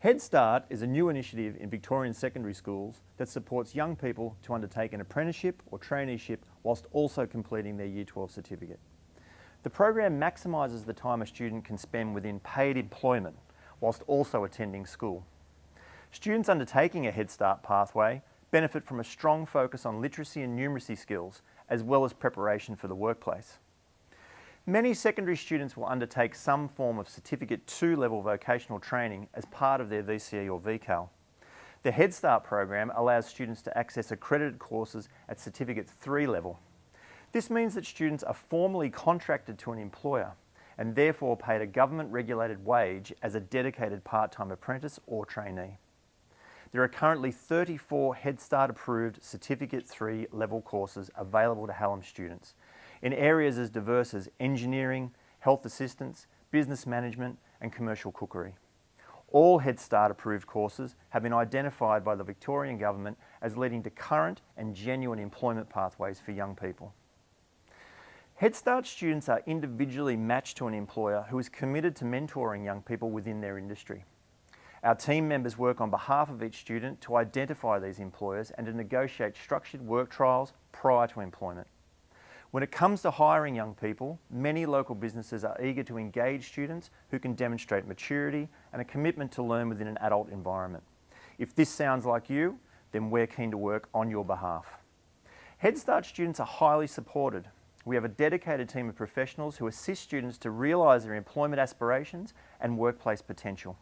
Headstart is a new initiative in Victorian secondary schools that supports young people to undertake an apprenticeship or traineeship whilst also completing their Year 12 certificate. The program maximises the time a student can spend within paid employment whilst also attending school. Students undertaking a Headstart pathway benefit from a strong focus on literacy and numeracy skills as well as preparation for the workplace. Many secondary students will undertake some form of Certificate 2 level vocational training as part of their VCE or VCAL. The Headstart program allows students to access accredited courses at Certificate 3 level. This means that students are formally contracted to an employer and therefore paid a government-regulated wage as a dedicated part-time apprentice or trainee. There are currently 34 Headstart approved Certificate 3 level courses available to Hallam students in areas as diverse as engineering, health assistance, business management and commercial cookery. All Headstart approved courses have been identified by the Victorian Government as leading to current and genuine employment pathways for young people. Headstart students are individually matched to an employer who is committed to mentoring young people within their industry. Our team members work on behalf of each student to identify these employers and to negotiate structured work trials prior to employment. When it comes to hiring young people, many local businesses are eager to engage students who can demonstrate maturity and a commitment to learn within an adult environment. If this sounds like you, then we're keen to work on your behalf. Headstart students are highly supported. We have a dedicated team of professionals who assist students to realise their employment aspirations and workplace potential.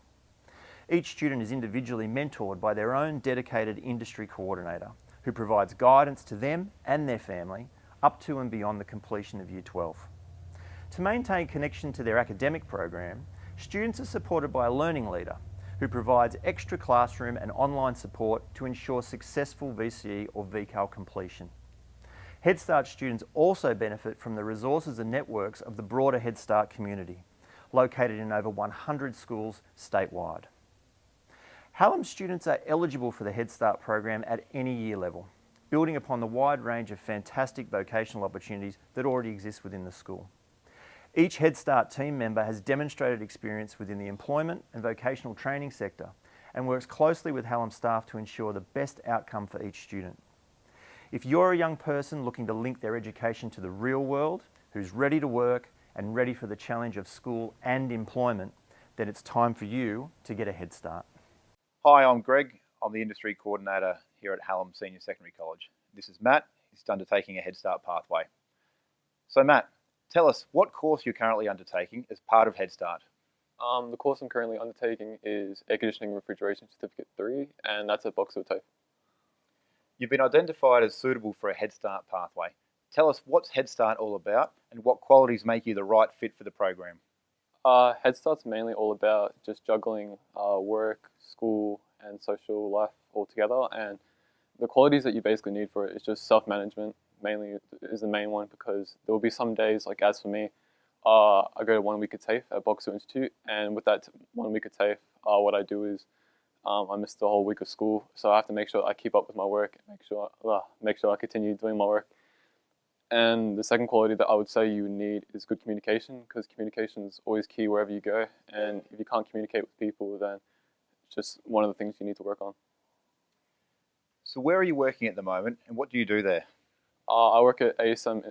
Each student is individually mentored by their own dedicated industry coordinator who provides guidance to them and their family up to and beyond the completion of Year 12. To maintain connection to their academic program, students are supported by a learning leader who provides extra classroom and online support to ensure successful VCE or VCAL completion. Headstart students also benefit from the resources and networks of the broader Headstart community, located in over 100 schools statewide. Hallam students are eligible for the Headstart program at any year level, building upon the wide range of fantastic vocational opportunities that already exist within the school. Each Headstart team member has demonstrated experience within the employment and vocational training sector and works closely with Hallam staff to ensure the best outcome for each student. If you're a young person looking to link their education to the real world, who's ready to work and ready for the challenge of school and employment, then it's time for you to get a head start. Hi, I'm Greg. I'm the Industry Coordinator here at Hallam Senior Secondary College. This is Matt. He's undertaking a Headstart pathway. So Matt, tell us what course you're currently undertaking as part of Headstart. The course I'm currently undertaking is Air Conditioning Refrigeration Certificate 3, and that's at Box Hill TAFE. You've been identified as suitable for a Headstart pathway. Tell us what's Headstart all about and what qualities make you the right fit for the program. Headstart's mainly all about just juggling work, school, and social life all together, and the qualities that you basically need for it is just self-management, mainly is the main one, because there will be some days, like as for me, I go to 1 week of TAFE at Box Hill Institute, and with that 1 week of TAFE, what I do is I miss the whole week of school, so I have to make sure I keep up with my work, and make sure I continue doing my work. And the second quality that I would say you need is good communication, because communication is always key wherever you go, and if you can't communicate with people, then it's just one of the things you need to work on. So where are you working at the moment and what do you do there? I work at ASM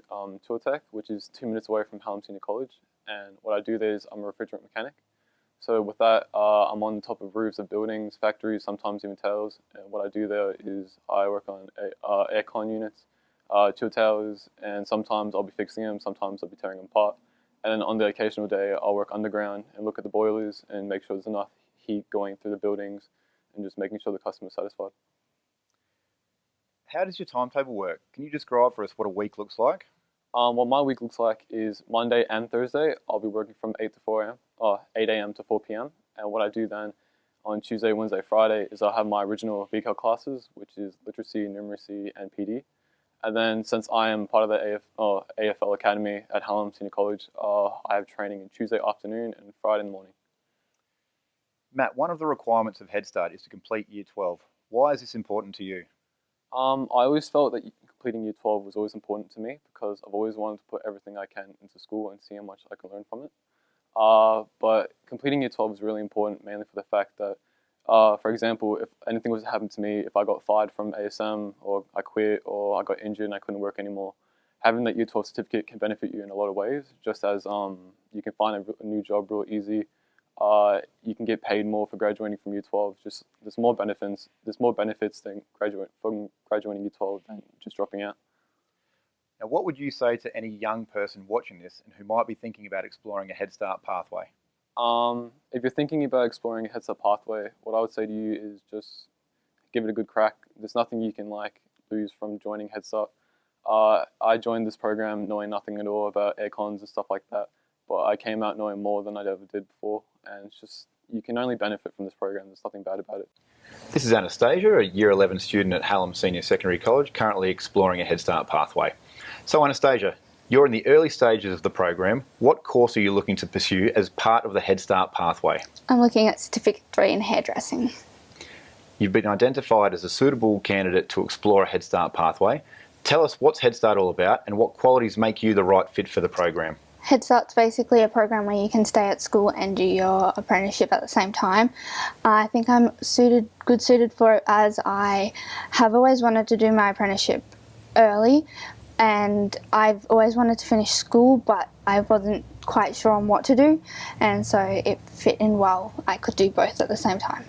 Tech, which is 2 minutes away from Hallam Senior College, and what I do there is I'm a refrigerant mechanic. So with that, I'm on top of roofs of buildings, factories, sometimes even towers, and what I do there is I work on aircon units, chill towers, and sometimes I'll be fixing them, sometimes I'll be tearing them apart. And then on the occasional day, I'll work underground and look at the boilers and make sure there's enough heat going through the buildings and just making sure the customer's satisfied. How does your timetable work? Can you describe for us what a week looks like? What my week looks like is Monday and Thursday, I'll be working from 8 a.m. to 4 p.m. And what I do then on Tuesday, Wednesday, Friday is I'll have my original VCAL classes, which is literacy, numeracy, and PD. And then since I am part of the AFL Academy at Hallam Senior College, I have training on Tuesday afternoon and Friday morning. Matt, one of the requirements of Headstart is to complete Year 12. Why is this important to you? I always felt that completing Year 12 was always important to me because I've always wanted to put everything I can into school and see how much I can learn from it. But completing Year 12 is really important, mainly for the fact that For example, if anything was to happen to me, if I got fired from ASM or I quit or I got injured and I couldn't work anymore, having that Year 12 certificate can benefit you in a lot of ways, just as you can find a new job real easy. You can get paid more for graduating from Year 12. Just there's more benefits than graduating Year 12 than just dropping out. Now, what would you say to any young person watching this and who might be thinking about exploring a Head Start pathway? If you're thinking about exploring a Head Start pathway, what I would say to you is just give it a good crack. There's nothing you can lose from joining Head Start. I joined this program knowing nothing at all about aircons and stuff like that, but I came out knowing more than I'd ever did before, and it's just, you can only benefit from this program. There's nothing bad about it. This is Anastasia, a Year 11 student at Hallam Senior Secondary College, currently exploring a Head Start pathway. So Anastasia, you're in the early stages of the program. What course are you looking to pursue as part of the Head Start pathway? I'm looking at Certificate 3 in hairdressing. You've been identified as a suitable candidate to explore a Head Start pathway. Tell us what's Head Start all about and what qualities make you the right fit for the program. Head Start's basically a program where you can stay at school and do your apprenticeship at the same time. I think I'm good suited for it, as I have always wanted to do my apprenticeship early, and I've always wanted to finish school, but I wasn't quite sure on what to do, and so it fit in well. I could do both at the same time.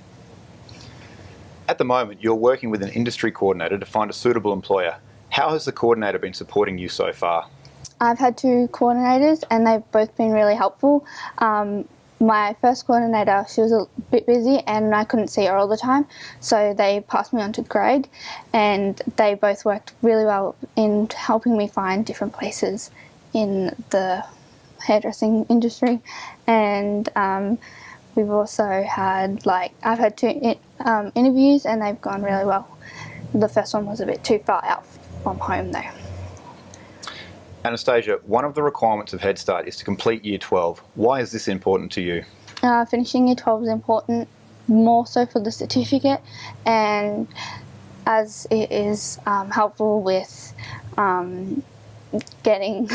At the moment, you're working with an industry coordinator to find a suitable employer. How has the coordinator been supporting you so far? I've had 2 coordinators and they've both been really helpful. My first coordinator, she was a bit busy and I couldn't see her all the time, so they passed me on to Greg, and they both worked really well in helping me find different places in the hairdressing industry. And we've also had, I've had 2 interviews and they've gone really well. The first one was a bit too far out from home though. Anastasia, one of the requirements of Head Start is to complete Year 12. Why is this important to you? Finishing Year 12 is important, more so for the certificate, and as it is helpful with getting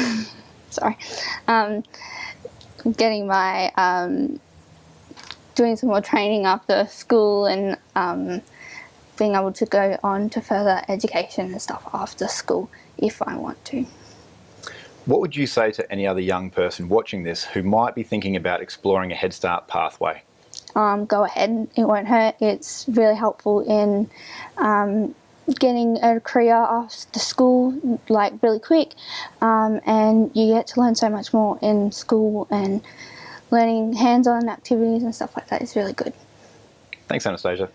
getting my doing some more training after school, and being able to go on to further education and stuff after school if I want to. What would you say to any other young person watching this who might be thinking about exploring a Head Start pathway? Go ahead, it won't hurt. It's really helpful in getting a career after school, really quick, and you get to learn so much more in school, and learning hands-on activities and stuff like that is really good. Thanks, Anastasia.